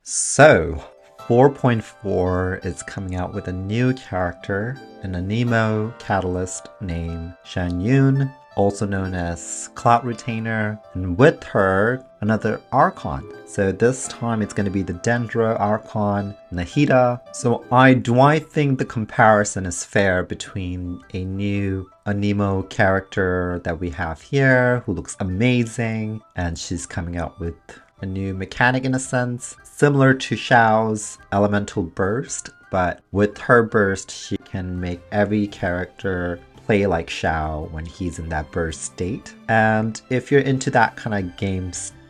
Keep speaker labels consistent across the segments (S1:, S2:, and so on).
S1: So, 4.4 is coming out with a new character, an Anemo catalyst named Xianyun, also known as Cloud Retainer, and with her, another Archon. So this time it's going to be the Dendro Archon, Nahida. So do I think the comparison is fair between a new Anemo character that we have here, who looks amazing, and she's coming out with a new mechanic in a sense, similar to Xiao's elemental burst, but with her burst, she can make every character play like Xiao when he's in that burst state. And if you're into that kind of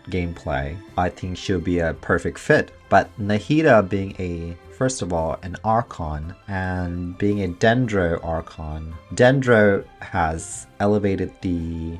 S1: gameplay, I think she'll be a perfect fit. But Nahida being first of all, an Archon, and being a Dendro Archon, Dendro has elevated the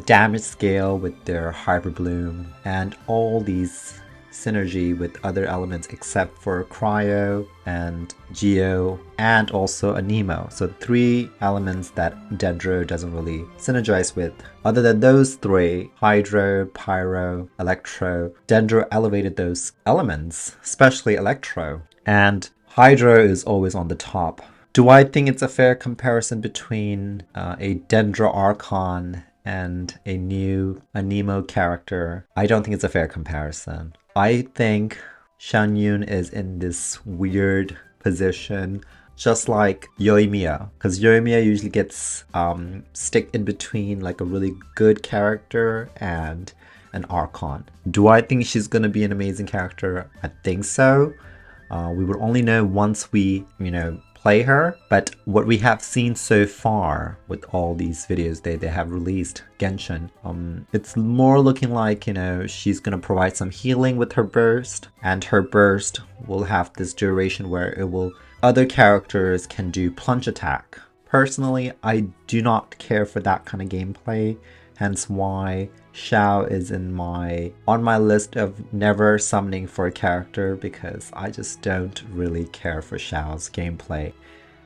S1: damage scale with their Hyper Bloom and all these synergy with other elements except for Cryo and Geo and also Anemo. So 3 elements that Dendro doesn't really synergize with. Other than those 3, Hydro, Pyro, Electro, Dendro elevated those elements, especially Electro. And Hydro is always on the top. Do I think it's a fair comparison between a Dendro Archon and a new Anemo character? I don't think it's a fair comparison. I think Xianyun is in this weird position, just like Yoimiya, because Yoimiya usually gets stick in between like a really good character and an Archon. Do I think she's gonna be an amazing character? I think so. We will only know once we, play her, but what we have seen so far with all these videos they have released Genshin, it's more looking like, she's gonna provide some healing with her burst, and her burst will have this duration where other characters can do plunge attack. Personally, I do not care for that kind of gameplay, hence why Xiao is on my list of never summoning for a character, because I just don't really care for Xiao's gameplay.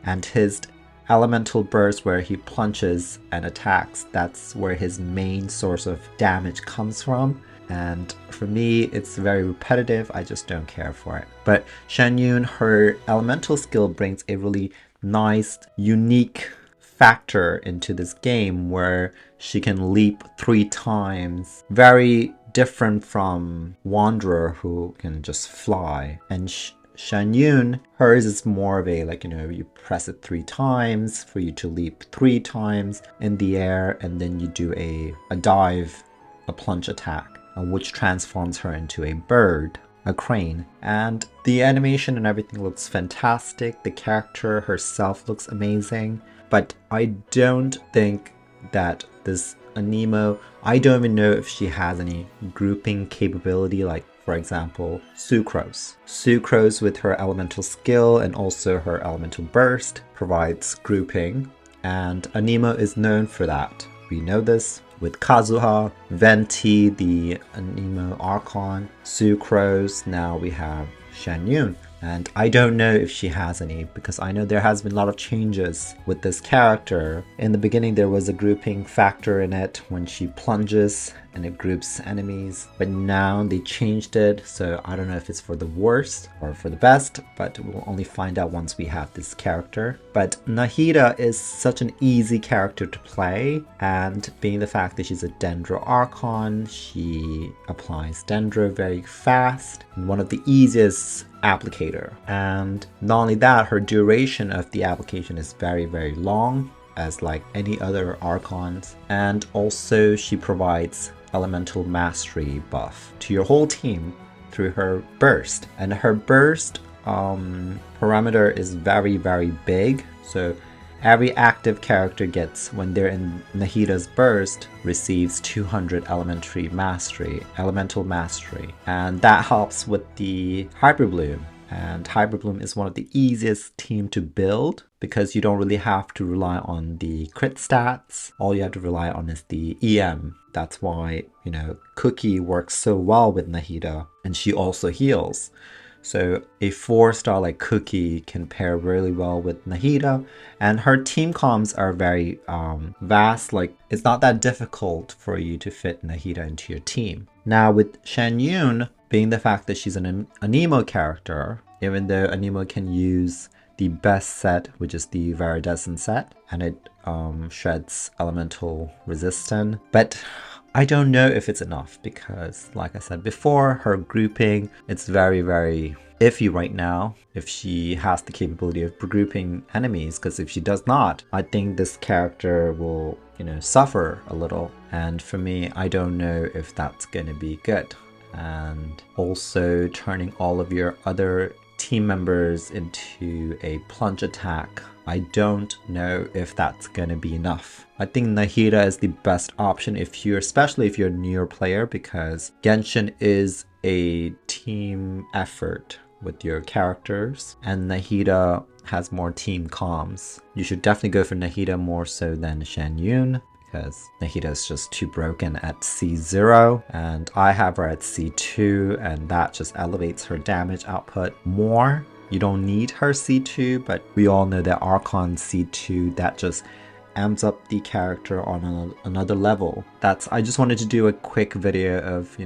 S1: And his elemental burst where he plunges and attacks, that's where his main source of damage comes from. And for me, it's very repetitive, I just don't care for it. But Xianyun, her elemental skill brings a really nice, unique factor into this game where she can leap 3 times, very different from Wanderer who can just fly. And Xianyun, hers is more of a you press it 3 times for you to leap 3 times in the air, and then you do a dive, a plunge attack, which transforms her into a bird, a crane. And the animation and everything looks fantastic. The character herself looks amazing. But I don't think that this Anemo, I don't even know if she has any grouping capability, like for example, Sucrose. Sucrose with her elemental skill and also her elemental burst provides grouping, and Anemo is known for that. We know this with Kazuha, Venti, the Anemo Archon, Sucrose, now we have Xianyun. And I don't know if she has any, because I know there has been a lot of changes with this character. In the beginning there was a grouping factor in it when she plunges and it groups enemies, but now they changed it, so I don't know if it's for the worst or for the best, but we'll only find out once we have this character. But Nahida is such an easy character to play, and being the fact that she's a Dendro Archon, she applies Dendro very fast, and one of the easiest applicator. And not only that, her duration of the application is very, very long, as like any other Archons, and also she provides elemental mastery buff to your whole team through her burst. And her burst parameter is very, very big, so every active character gets, when they're in Nahida's burst, receives 200 elemental mastery, and that helps with the Hyper Bloom. And Hyper Bloom is one of the easiest team to build, because you don't really have to rely on the crit stats. All you have to rely on is the EM. That's why, Cookie works so well with Nahida, and she also heals. So a 4-star like Cookie can pair really well with Nahida, and her team comms are very vast. Like, it's not that difficult for you to fit Nahida into your team. Now with Xianyun, being the fact that she's an Anemo character, even though Anemo can use the best set, which is the Viridescent set, and it shreds elemental resistance. But I don't know if it's enough because, like I said before, her grouping, it's very, very iffy right now if she has the capability of grouping enemies, because if she does not, I think this character will, suffer a little. And for me, I don't know if that's going to be good. And also turning all of your other team members into a plunge attack, I don't know if that's going to be enough. I think Nahida is the best option especially if you're a newer player, because Genshin is a team effort with your characters, and Nahida has more team comms. You should definitely go for Nahida more so than Xianyun, because Nahida is just too broken at C0, and I have her at C2, and that just elevates her damage output more. You don't need her C2, but we all know that Archon C2, that just amps up the character on another level. I just wanted to do a quick video of,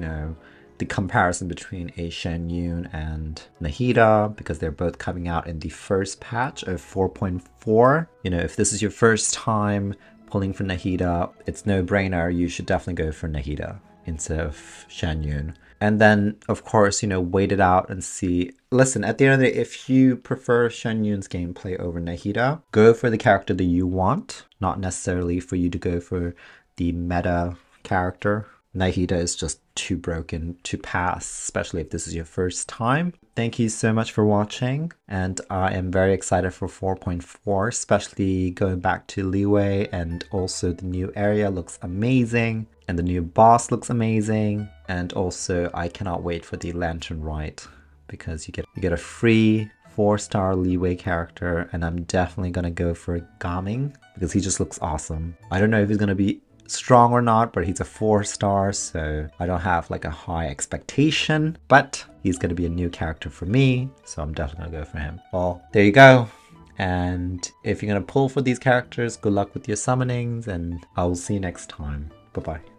S1: the comparison between a Xianyun and Nahida, because they're both coming out in the first patch of 4.4. If this is your first time pulling for Nahida, it's no brainer. You should definitely go for Nahida instead of Xianyun. And then, of course, wait it out and see. Listen, at the end of the day, if you prefer Xianyun's gameplay over Nahida, go for the character that you want, not necessarily for you to go for the meta character. Nahida is just too broken to pass, especially if this is your first time. Thank you so much for watching, and I am very excited for 4.4, especially going back to Liyue, and also the new area looks amazing, and the new boss looks amazing, and also I cannot wait for the Lantern Rite, because you get a free 4-star Liyue character, and I'm definitely gonna go for Gaming because he just looks awesome. I don't know if he's gonna be strong or not, but he's a 4-star, so I don't have like a high expectation, but he's going to be a new character for me, so I'm definitely going to go for him. Well, there you go. And if you're going to pull for these characters, good luck with your summonings, and I will see you next time. Bye bye.